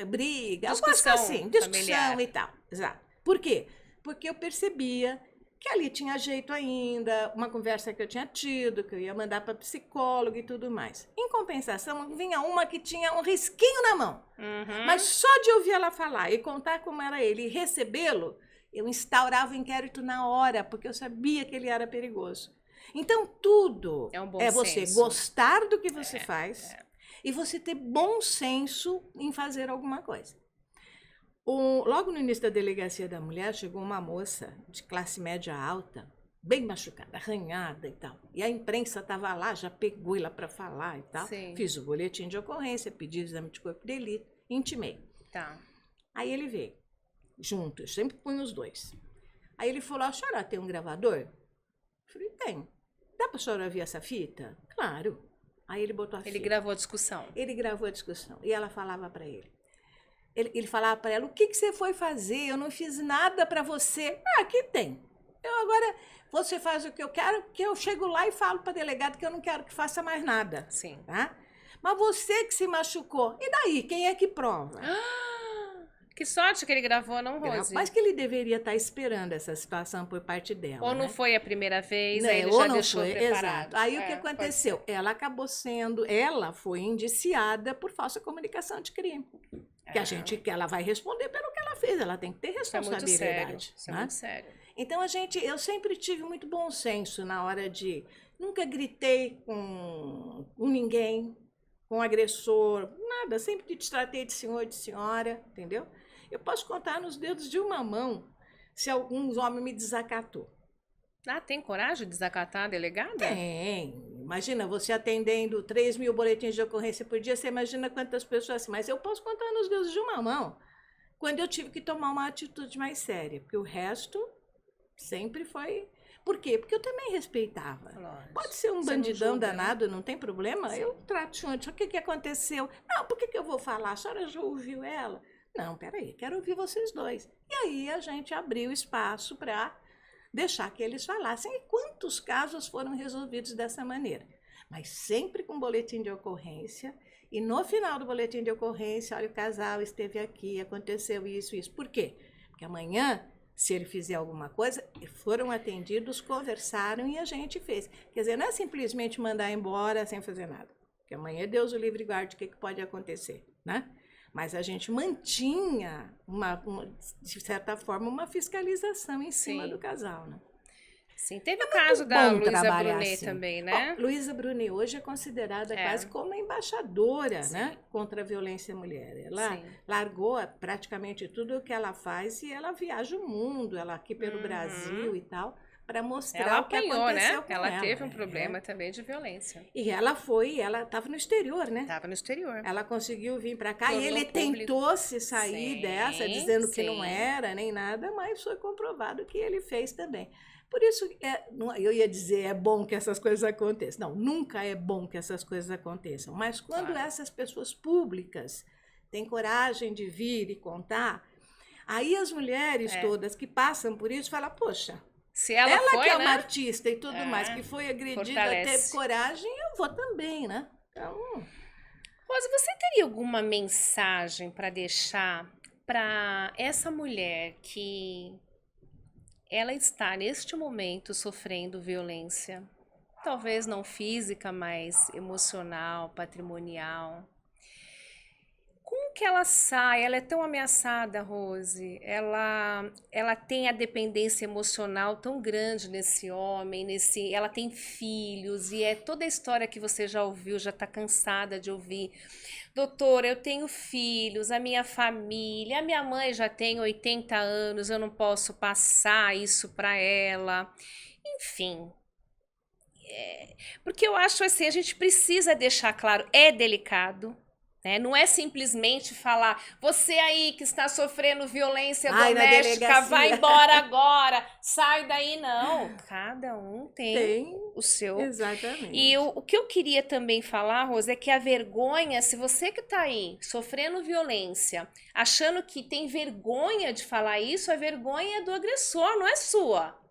briga, discussão assim, discussão familiar. E tal. Exato. Por quê? Porque eu percebia que ali tinha jeito ainda, uma conversa que eu tinha tido, que eu ia mandar para psicólogo e tudo mais. Em compensação, vinha uma que tinha um risquinho na mão. Mas só de ouvir ela falar e contar como era ele e recebê-lo, eu instaurava o inquérito na hora, porque eu sabia que ele era perigoso. Então, tudo é você gostar do que você faz, e você ter bom senso em fazer alguma coisa. Logo no início da delegacia da mulher, chegou uma moça de classe média alta, bem machucada, arranhada e tal. E a imprensa estava lá, já pegou ela para falar e tal. Sim. Fiz o boletim de ocorrência, pedi o exame de corpo de delito, intimei. Tá. Aí ele veio, junto, eu sempre punho os dois. Aí ele falou, a senhora tem um gravador? Eu falei, tem. Dá para a senhora ouvir essa fita? Claro. Aí ele botou a fita. Ele gravou a discussão. Ele gravou a discussão. E ela falava para ele. Ele falava para ela, o que você foi fazer? Eu não fiz nada para você. Ah, aqui tem. Eu agora, você faz o que eu quero, que eu chego lá e falo para delegado que eu não quero que faça mais nada. Sim. Tá? Mas você que se machucou. E daí? Quem é que prova? Que sorte que ele gravou, não, Rose? Mas que ele deveria estar esperando essa situação por parte dela. Ou não, né? Foi a primeira vez, não, aí ele ou já não deixou foi, preparado. Exato. Aí o que aconteceu? Ela foi indiciada por falsa comunicação de crime. Que ela vai responder pelo que ela fez, ela tem que ter responsabilidade. Isso é muito sério. Então, eu sempre tive muito bom senso na hora de... Nunca gritei com ninguém, com agressor, nada. Sempre te tratei de senhor e de senhora, entendeu? Eu posso contar nos dedos de uma mão se algum homem me desacatou. Ah, tem coragem de desacatar a delegada? Tem. Imagina, você atendendo 3 mil boletins de ocorrência por dia, você imagina quantas pessoas... Mas eu posso contar nos dedos de uma mão quando eu tive que tomar uma atitude mais séria, porque o resto sempre foi... Por quê? Porque eu também respeitava. Lógico. Pode ser um bandidão danado, não tem problema. Sim. Eu trato antes. O que aconteceu? Não, por que eu vou falar? A senhora já ouviu ela? Não, peraí, quero ouvir vocês dois. E aí a gente abriu espaço para deixar que eles falassem. E quantos casos foram resolvidos dessa maneira? Mas sempre com boletim de ocorrência. E no final do boletim de ocorrência, olha, o casal esteve aqui, aconteceu isso, isso. Por quê? Porque amanhã, se ele fizer alguma coisa, foram atendidos, conversaram e a gente fez. Quer dizer, não é simplesmente mandar embora sem fazer nada. Porque amanhã Deus o livre e guarde o que pode acontecer, né? Mas a gente mantinha, de certa forma, uma fiscalização em cima do casal, né? Sim, teve o caso da Luísa Brunet assim. Também, né? Luísa Brunet hoje é considerada quase como uma embaixadora, né, contra a violência à mulher. Ela largou praticamente tudo o que ela faz e ela viaja o mundo, ela aqui pelo Brasil e tal, para mostrar o que aconteceu com ela. Ela teve um problema também de violência. E ela estava no exterior, né? Estava no exterior. Ela conseguiu vir para cá e ele tentou se sair dessa, dizendo que não era nem nada, mas foi comprovado que ele fez também. Por isso, eu ia dizer, é bom que essas coisas aconteçam. Não, nunca é bom que essas coisas aconteçam. Mas quando essas pessoas públicas têm coragem de vir e contar, aí as mulheres todas que passam por isso falam, poxa, se ela foi, que é né? uma artista e tudo mais, que foi agredida, teve coragem, eu vou também, né? Então... Rose, você teria alguma mensagem para deixar para essa mulher que ela está neste momento sofrendo violência, talvez não física, mas emocional, patrimonial? Como que ela sai? Ela é tão ameaçada, Rose. Ela tem a dependência emocional tão grande nesse homem, ela tem filhos, e é toda a história que você já ouviu, já está cansada de ouvir. Doutora, eu tenho filhos, a minha família, a minha mãe já tem 80 anos, eu não posso passar isso para ela. Enfim, porque eu acho assim, a gente precisa deixar claro, é delicado. Não é simplesmente falar, você aí que está sofrendo violência doméstica, vai embora agora, sai daí, não. Cada um tem o seu. Exatamente. E o que eu queria também falar, Rose, é que a vergonha, se você que está aí sofrendo violência, achando que tem vergonha de falar isso, a vergonha é do agressor, não é sua.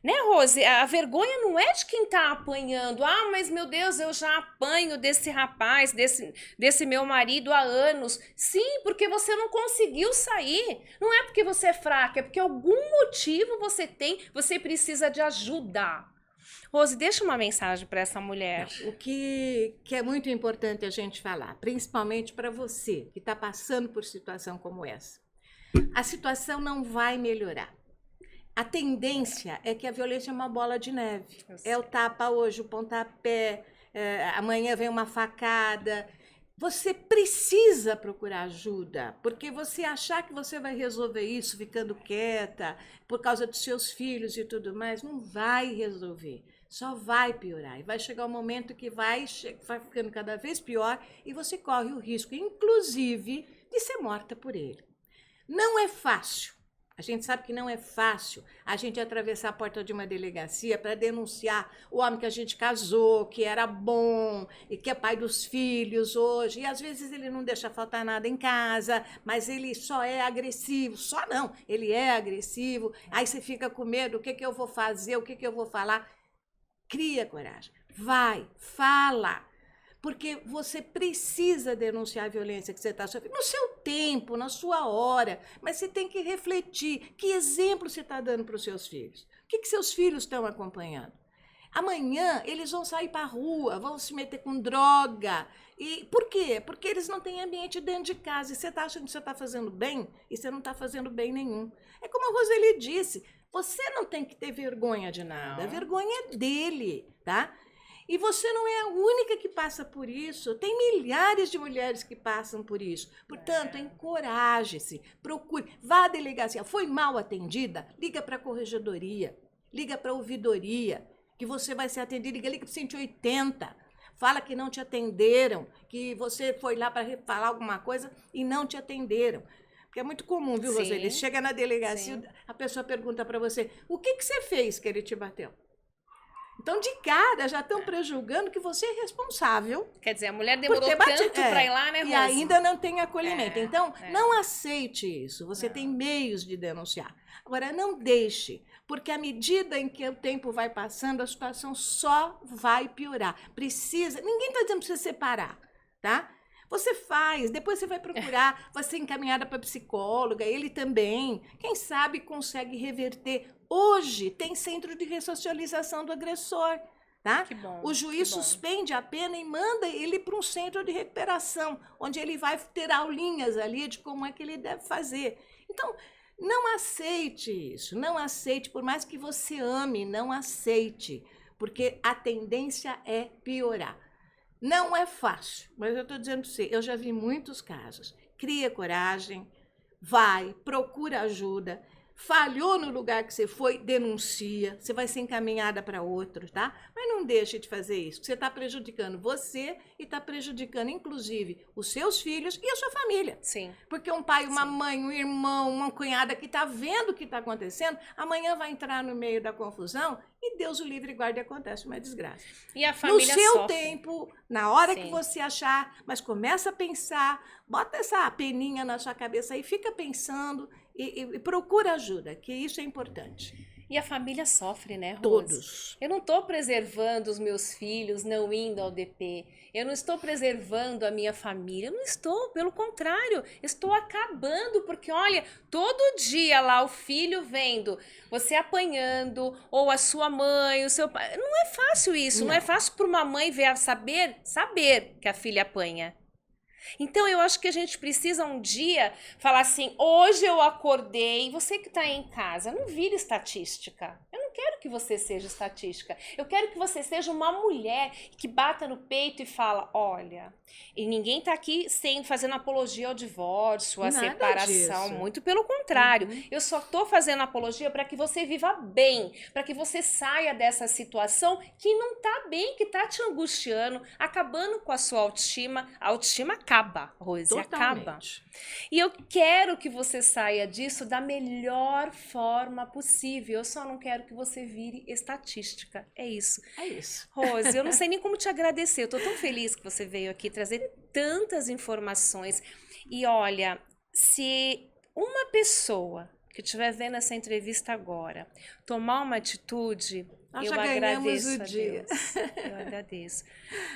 Né, Rose? A vergonha não é de quem tá apanhando. Ah, mas meu Deus, eu já apanho desse rapaz, desse meu marido há anos. Sim, porque você não conseguiu sair. Não é porque você é fraca, é porque algum motivo você precisa de ajuda. Rose, deixa uma mensagem para essa mulher. O que é muito importante a gente falar, principalmente para você que está passando por situação como essa. A situação não vai melhorar. A tendência é que a violência é uma bola de neve. É o tapa hoje, o pontapé, amanhã vem uma facada. você precisa procurar ajuda, porque você achar que você vai resolver isso ficando quieta, por causa dos seus filhos e tudo mais, não vai resolver. Só vai piorar. E vai chegar um momento que vai ficando cada vez pior e você corre o risco, inclusive, de ser morta por ele. Não é fácil. A gente sabe que não é fácil a gente atravessar a porta de uma delegacia para denunciar o homem que a gente casou, que era bom e que é pai dos filhos hoje. E às vezes ele não deixa faltar nada em casa, mas ele só é agressivo. Só não, ele é agressivo. Aí você fica com medo, o que eu vou fazer, o que eu vou falar. Cria coragem, vai, fala. Porque você precisa denunciar a violência que você está sofrendo no seu tempo, na sua hora, mas você tem que refletir que exemplo você está dando para os seus filhos. O que seus filhos estão acompanhando? Amanhã eles vão sair para a rua, vão se meter com droga. E por quê? Porque eles não têm ambiente dentro de casa. E você está achando que você está fazendo bem e você não está fazendo bem nenhum. É como a Roseli disse, você não tem que ter vergonha de nada. A vergonha é dele, tá? E você não é a única que passa por isso. Tem milhares de mulheres que passam por isso. Portanto, encoraje-se, procure. Vá à delegacia. Foi mal atendida? Liga para a corregedoria. Liga para a ouvidoria, que você vai ser atendido. Liga para o 180. Fala que não te atenderam, que você foi lá para falar alguma coisa e não te atenderam. Porque é muito comum, viu, Roseli? Chega na delegacia, a pessoa pergunta para você, o que você fez que ele te bateu? Então, de cara, já estão prejulgando que você é responsável. Quer dizer, a mulher demorou tanto para ir lá, né, Rosa? E ainda não tem acolhimento. Então, não aceite isso. Você tem meios de denunciar. Agora, não deixe, porque à medida em que o tempo vai passando, a situação só vai piorar. Ninguém está dizendo para você separar, tá? Você faz, depois você vai procurar, vai ser encaminhada para psicóloga, ele também. Quem sabe consegue reverter. Hoje tem centro de ressocialização do agressor, tá? Que bom, o juiz suspende a pena e manda ele para um centro de recuperação, onde ele vai ter aulinhas ali de como é que ele deve fazer. Então, não aceite isso, não aceite, por mais que você ame, não aceite, porque a tendência é piorar. Não é fácil, mas eu estou dizendo para você, eu já vi muitos casos. Cria coragem, vai, procura ajuda. Falhou no lugar que você foi, denuncia. Você vai ser encaminhada para outro, tá? Mas não deixe de fazer isso. Você está prejudicando você e está prejudicando, inclusive, os seus filhos e a sua família. Sim. Porque um pai, uma mãe, um irmão, uma cunhada que está vendo o que está acontecendo, amanhã vai entrar no meio da confusão e Deus o livre e guarde, acontece uma desgraça. E a família no seu sofre. tempo, na hora que você achar, mas começa a pensar, bota essa peninha na sua cabeça e fica pensando e procura ajuda, que isso é importante. E a família sofre, né, Rosa? Todos. Eu não estou preservando os meus filhos não indo ao DP. Eu não estou preservando a minha família. Eu não estou, pelo contrário. Estou acabando, porque, olha, todo dia lá o filho vendo você apanhando, ou a sua mãe, o seu pai. Não é fácil isso. Não é fácil para uma mãe saber que a filha apanha. Então, eu acho que a gente precisa um dia falar assim, hoje eu acordei, você que está aí em casa, não vire estatística. Eu não quero que você seja estatística. Eu quero que você seja uma mulher que bata no peito e fala, olha, e ninguém está aqui fazendo apologia ao divórcio, à separação, muito pelo contrário. Eu só estou fazendo apologia para que você viva bem, para que você saia dessa situação que não está bem, que está te angustiando, acabando com a sua autoestima. A autoestima acaba, Rose, acaba. E eu quero que você saia disso da melhor forma possível. Eu só não quero que você vire estatística. É isso. É isso. Rose, eu não sei nem como te agradecer. Eu tô tão feliz que você veio aqui trazer tantas informações. E olha, se uma pessoa que estiver vendo essa entrevista agora tomar uma atitude, eu agradeço a Deus. Eu agradeço.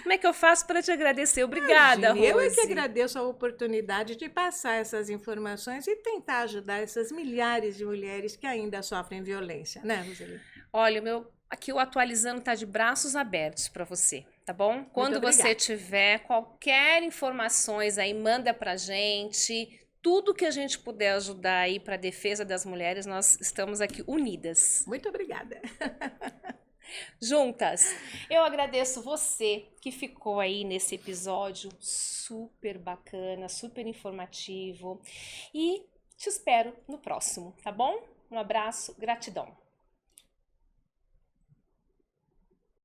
Como é que eu faço para te agradecer? Obrigada, Rose. Eu é que agradeço a oportunidade de passar essas informações e tentar ajudar essas milhares de mulheres que ainda sofrem violência, né, Roseli? Olha, aqui o Atualizando está de braços abertos para você, tá bom? Quando você tiver qualquer informações aí, manda pra gente. Tudo que a gente puder ajudar aí para a defesa das mulheres, nós estamos aqui unidas. Muito obrigada. Juntas. Eu agradeço você que ficou aí nesse episódio super bacana, super informativo. E te espero no próximo, tá bom? Um abraço, gratidão.